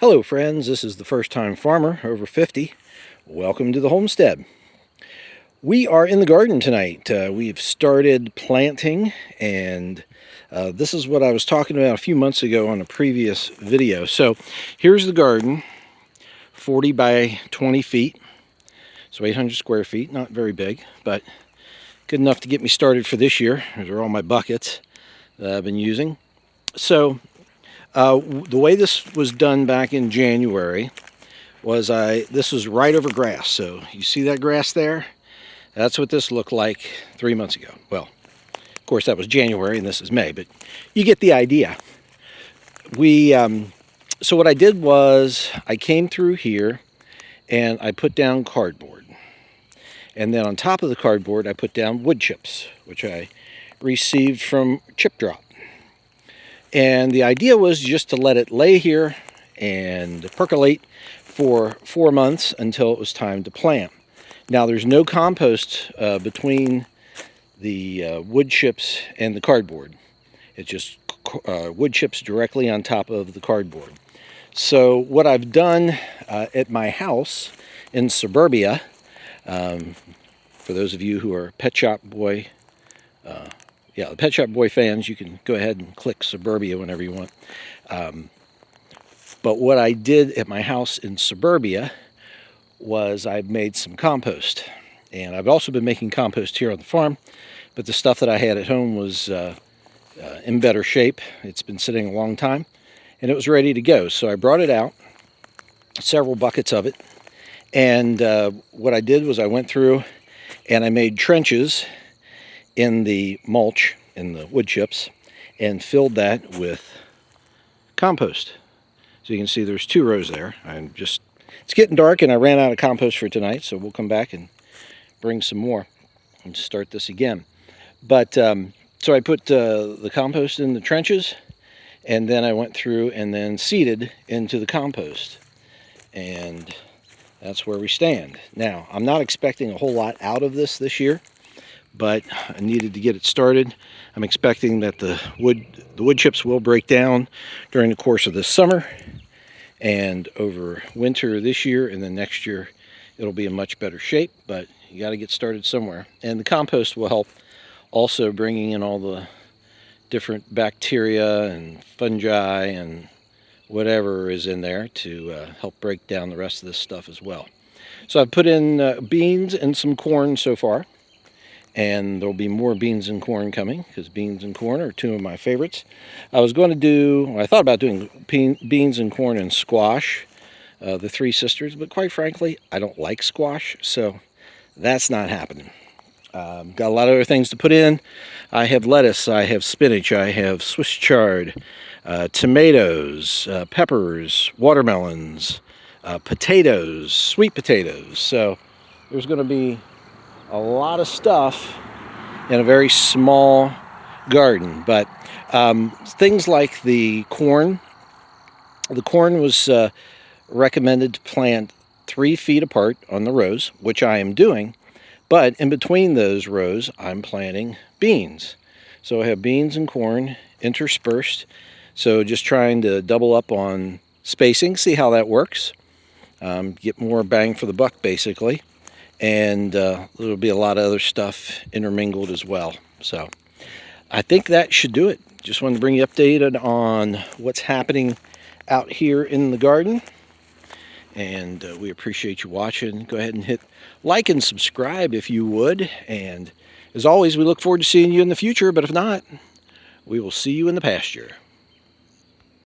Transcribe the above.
Hello friends, this is the First Time Farmer, over 50. Welcome to the homestead. We are in the garden tonight. We've started planting, and this is what I was talking about a few months ago on a previous video. So here's the garden, 40 by 20 feet, so 800 square feet, not very big, but good enough to get me started for this year. These are all my buckets that I've been using. So the way this was done back in January was this was right over grass. So you see that grass there? That's what this looked like 3 months ago. Well, of course that was January and this is May, but you get the idea. So what I did was I came through here and I put down cardboard. And then on top of the cardboard I put down wood chips, which I received from Chip Drop. And the idea was just to let it lay here and percolate for 4 months until it was time to plant. Now there's no compost between the wood chips and the cardboard. It's just wood chips directly on top of the cardboard. So what I've done at my house in suburbia, for those of you who are Pet Shop Boy the Pet Shop Boy fans, you can go ahead and click Suburbia whenever you want. But what I did at my house in Suburbia was I made some compost. And I've also been making compost here on the farm, but the stuff that I had at home was in better shape. It's been sitting a long time, and it was ready to go. So I brought it out, several buckets of it, and what I did was I went through and I made trenches in the mulch, in the wood chips, and filled that with compost. So you can see there's 2 rows there. It's getting dark and I ran out of compost for tonight, so we'll come back and bring some more and start this again. But so I put the compost in the trenches, and then I went through and then seeded into the compost. And that's where we stand. Now, I'm not expecting a whole lot out of this year, but I needed to get it started. I'm expecting that the wood chips will break down during the course of this summer and over winter this year, and then next year it'll be in much better shape, but you got to get started somewhere. And the compost will help also bringing in all the different bacteria and fungi and whatever is in there to help break down the rest of this stuff as well. So I've put in beans and some corn so far. And there'll be more beans and corn coming, because beans and corn are 2 of my favorites. I thought about doing beans and corn and squash, the 3 sisters, but quite frankly, I don't like squash, so that's not happening. Got a lot of other things to put in. I have lettuce, I have spinach, I have Swiss chard, tomatoes, peppers, watermelons, potatoes, sweet potatoes. So there's going to be a lot of stuff in a very small garden. But things like the corn was recommended to plant 3 feet apart on the rows, which I am doing. But in between those rows, I'm planting beans. So I have beans and corn interspersed. So just trying to double up on spacing, see how that works. Get more bang for the buck, basically. And there'll be a lot of other stuff intermingled as well. So I think that should do it. Just wanted to bring you updated on what's happening out here in the garden. And we appreciate you watching. Go ahead and hit like and subscribe if you would. And as always, we look forward to seeing you in the future. But if not, we will see you in the pasture.